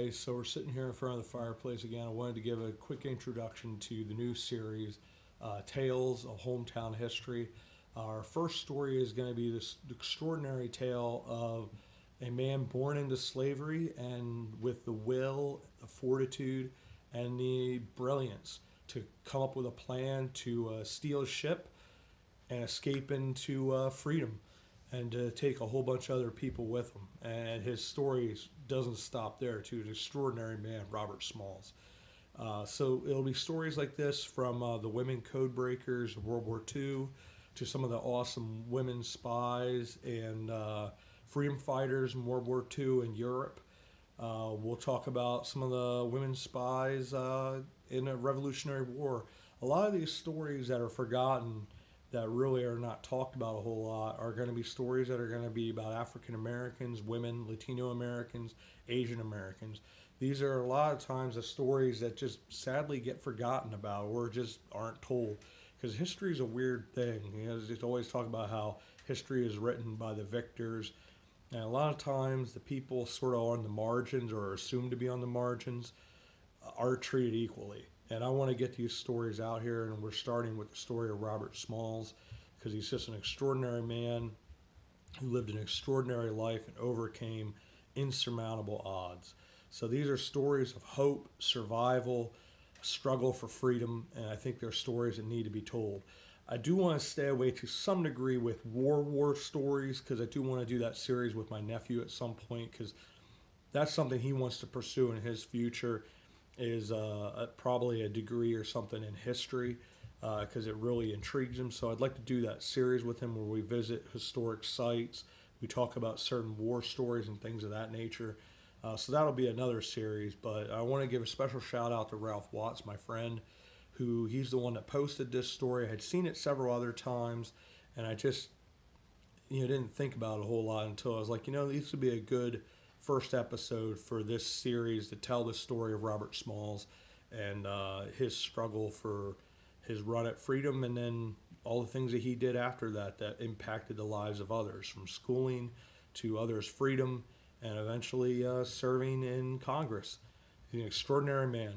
Okay, so we're sitting here in front of the fireplace again. I wanted to give a quick introduction to the new series, Tales of Hometown History. Our first story is going to be this extraordinary tale of a man born into slavery and with the will, the fortitude, and the brilliance to come up with a plan to steal a ship and escape into freedom, and to take a whole bunch of other people with him. And his story doesn't stop there, too. An extraordinary man, Robert Smalls. So it'll be stories like this from the women code breakers of World War II to some of the awesome women spies and freedom fighters in World War II in Europe. We'll talk about some of the women spies in the Revolutionary War. A lot of these stories that are forgotten, that really are not talked about a whole lot, are going to be stories that are going to be about African Americans, women, Latino Americans, Asian Americans. These are a lot of times the stories that just sadly get forgotten about or just aren't told, because history is a weird thing. You know, it's always talk about how history is written by the victors, and a lot of times the people sort of on the margins or are assumed to be on the margins are treated equally. And I want to get these stories out here, and we're starting with the story of Robert Smalls, because he's just an extraordinary man who lived an extraordinary life and overcame insurmountable odds. So these are stories of hope, survival, struggle for freedom, and I think they're stories that need to be told. I do want to stay away to some degree with war stories, because I do want to do that series with my nephew at some point, because that's something he wants to pursue in his future, is probably a degree or something in history, because it really intrigues him. So I'd like to do that series with him where we visit historic sites, we talk about certain war stories and things of that nature. So that'll be another series, but I want to give a special shout out to Ralph Watts, my friend, who he's the one that posted this story. I had seen it several other times, and I just didn't think about it a whole lot until I was like, this would be a good first episode for this series to tell the story of Robert Smalls and his struggle for his run at freedom, and then all the things that he did after that impacted the lives of others, from schooling to others' freedom, and eventually serving in Congress. He's an extraordinary man.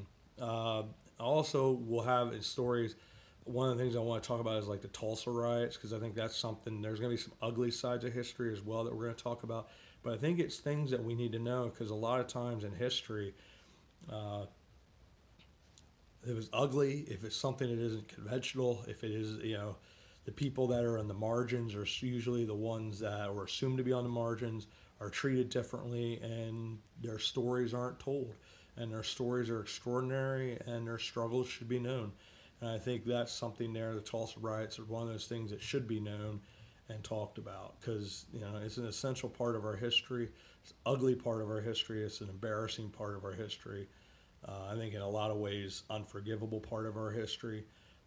Also, we'll have in stories, one of the things I want to talk about is like the Tulsa Riots, because I think that's something, there's going to be some ugly sides of history as well that we're going to talk about. But I think it's things that we need to know, because a lot of times in history, it was ugly if it's something that isn't conventional. If it is, the people that are on the margins are usually the ones that were assumed to be on the margins, are treated differently, and their stories aren't told. And their stories are extraordinary, and their struggles should be known. And I think that's something there. The Tulsa Riots are one of those things that should be known and talked about, because it's an essential part of our history. It's an ugly part of our history. It's an embarrassing part of our history. I think in a lot of ways unforgivable part of our history,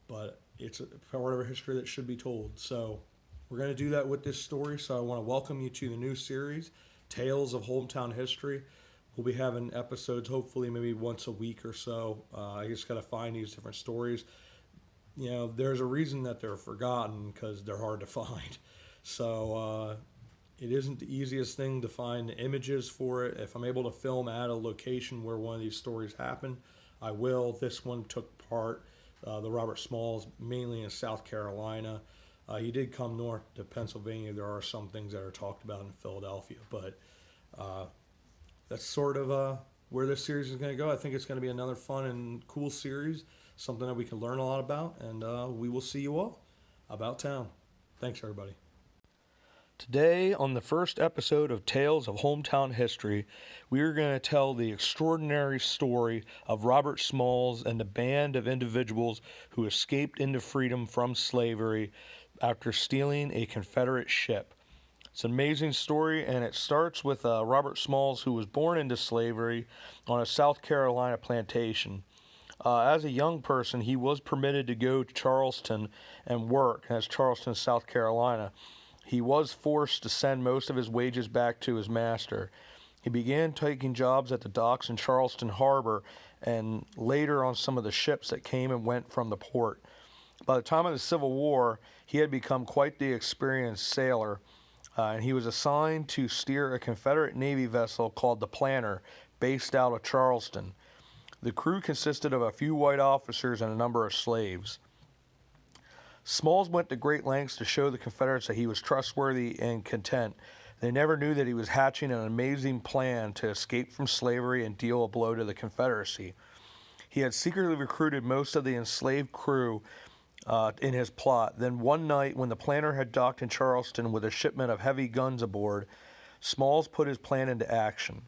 but it's a part of our history that should be told. So we're going to do that with this story. So I want to welcome you to the new series, Tales of Hometown History. We'll be having episodes hopefully maybe once a week or so. I just got to find these different stories. There's a reason that they're forgotten, because they're hard to find. So it isn't the easiest thing to find the images for it. If I'm able to film at a location where one of these stories happened, I will. This one took part, the Robert Smalls, mainly in South Carolina. He did come north to Pennsylvania. There are some things that are talked about in Philadelphia, but that's sort of where this series is going to go. I think it's going to be another fun and cool series, something that we can learn a lot about, and we will see you all about town. Thanks, everybody. Today, on the first episode of Tales of Hometown History, we are going to tell the extraordinary story of Robert Smalls and the band of individuals who escaped into freedom from slavery after stealing a Confederate ship. It's an amazing story, and it starts with Robert Smalls, who was born into slavery on a South Carolina plantation. As a young person, he was permitted to go to Charleston and work. That's Charleston, South Carolina. He was forced to send most of his wages back to his master. He began taking jobs at the docks in Charleston Harbor, and later on some of the ships that came and went from the port. By the time of the Civil War, he had become quite the experienced sailor, and he was assigned to steer a Confederate Navy vessel called the Planter, based out of Charleston. The crew consisted of a few white officers and a number of slaves. Smalls went to great lengths to show the Confederates that he was trustworthy and content. They never knew that he was hatching an amazing plan to escape from slavery and deal a blow to the Confederacy. He had secretly recruited most of the enslaved crew in his plot. Then one night, when the planter had docked in Charleston with a shipment of heavy guns aboard, Smalls put his plan into action.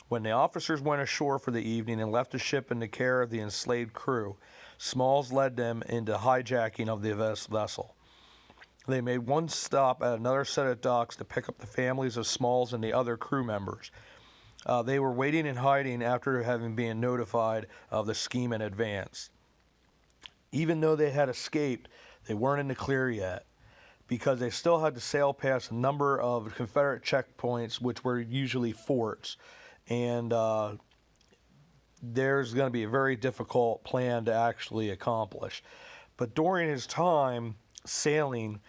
When the officers went ashore for the evening and left the ship in the care of the enslaved crew, Smalls led them into hijacking of the vessel. They made one stop at another set of docks to pick up the families of Smalls and the other crew members. They were waiting in hiding after having been notified of the scheme in advance. Even though they had escaped, they weren't in the clear yet, because they still had to sail past a number of Confederate checkpoints, which were usually forts. And there's going to be a very difficult plan to actually accomplish. But during his time sailing,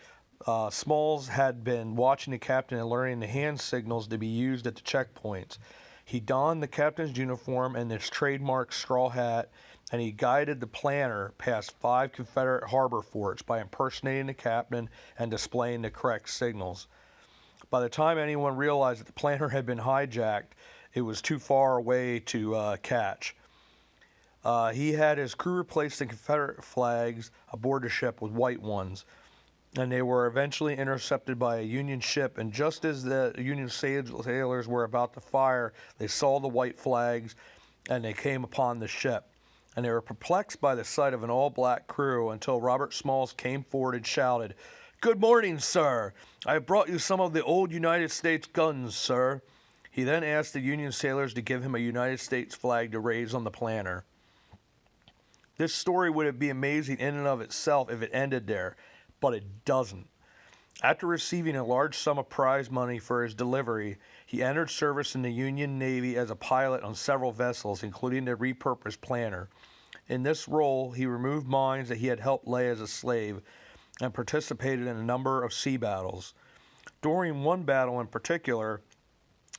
Smalls had been watching the captain and learning the hand signals to be used at the checkpoints. He donned the captain's uniform and his trademark straw hat, and he guided the planter past 5 Confederate harbor forts by impersonating the captain and displaying the correct signals. By the time anyone realized that the planter had been hijacked, it was too far away to catch. He had his crew replace the Confederate flags aboard the ship with white ones, and they were eventually intercepted by a Union ship, and just as the Union sailors were about to fire, they saw the white flags, and they came upon the ship. And they were perplexed by the sight of an all-black crew until Robert Smalls came forward and shouted, "Good morning, sir. I have brought you some of the old United States guns, sir." He then asked the Union sailors to give him a United States flag to raise on the planter. This story would be amazing in and of itself if it ended there, but it doesn't. After receiving a large sum of prize money for his delivery, he entered service in the Union Navy as a pilot on several vessels, including the repurposed planter. In this role, he removed mines that he had helped lay as a slave and participated in a number of sea battles. During one battle in particular,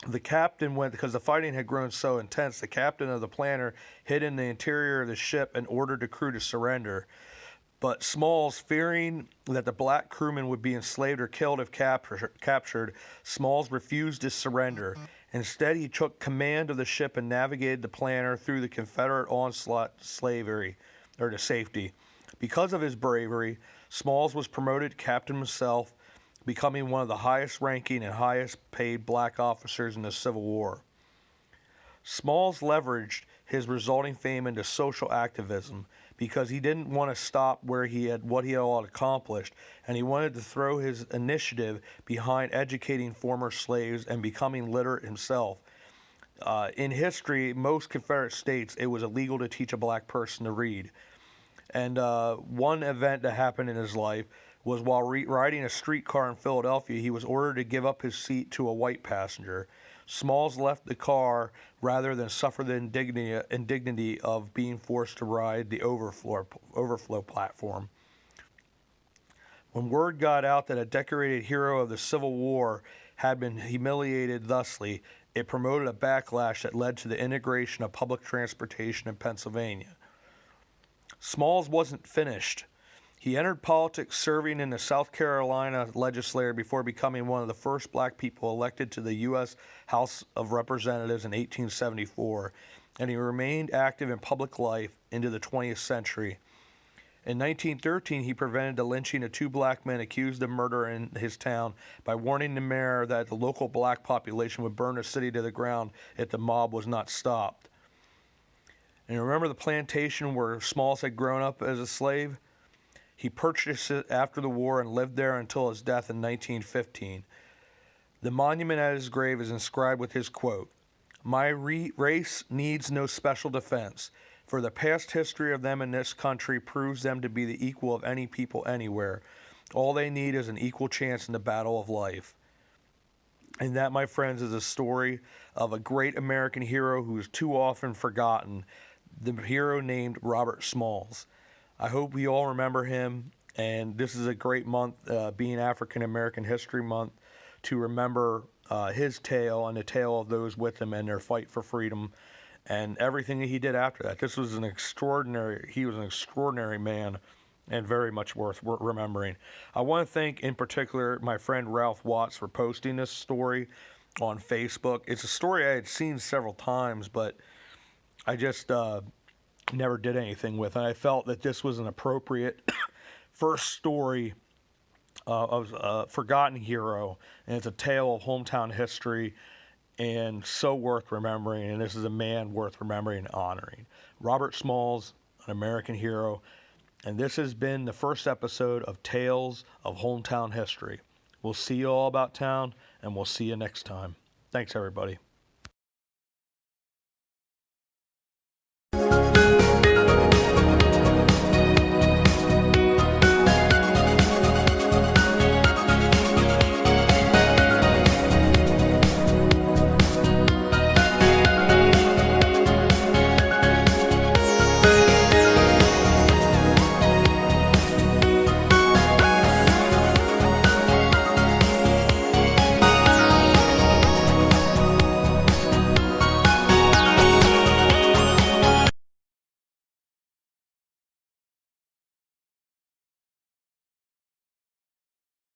the captain went, because the fighting had grown so intense, the captain of the planter hid in the interior of the ship and ordered the crew to surrender. But Smalls, fearing that the black crewmen would be enslaved or killed if captured, Smalls refused to surrender. Instead, he took command of the ship and navigated the planter through the Confederate onslaught to safety. Because of his bravery, Smalls was promoted to captain himself, becoming one of the highest ranking and highest paid black officers in the Civil War. Smalls leveraged his resulting fame into social activism because he didn't want to stop what he had all accomplished, and he wanted to throw his initiative behind educating former slaves and becoming literate himself. In history, most Confederate states, it was illegal to teach a black person to read. And one event that happened in his life was while riding a streetcar in Philadelphia, he was ordered to give up his seat to a white passenger. Smalls left the car rather than suffer the indignity of being forced to ride the overflow platform. When word got out that a decorated hero of the Civil War had been humiliated thusly, it promoted a backlash that led to the integration of public transportation in Pennsylvania. Smalls wasn't finished. He entered politics serving in the South Carolina legislature before becoming one of the first black people elected to the U.S. House of Representatives in 1874, and he remained active in public life into the 20th century. In 1913, he prevented the lynching of 2 black men accused of murder in his town by warning the mayor that the local black population would burn the city to the ground if the mob was not stopped. And remember the plantation where Smalls had grown up as a slave? He purchased it after the war and lived there until his death in 1915. The monument at his grave is inscribed with his quote, "My race needs no special defense, for the past history of them in this country proves them to be the equal of any people anywhere. All they need is an equal chance in the battle of life." And that, my friends, is a story of a great American hero who is too often forgotten, the hero named Robert Smalls. I hope we all remember him, and this is a great month, being African American History Month, to remember his tale and the tale of those with him and their fight for freedom. and everything that he did after that. He was an extraordinary man, and very much worth remembering. I want to thank, in particular, my friend Ralph Watts for posting this story on Facebook. It's a story I had seen several times, but I just never did anything with it. I felt that this was an appropriate first story of a forgotten hero, and it's a tale of hometown history, and so worth remembering, and this is a man worth remembering and honoring. Robert Smalls, an American hero, and this has been the first episode of Tales of Hometown History. We'll see you all about town, and we'll see you next time. Thanks, everybody.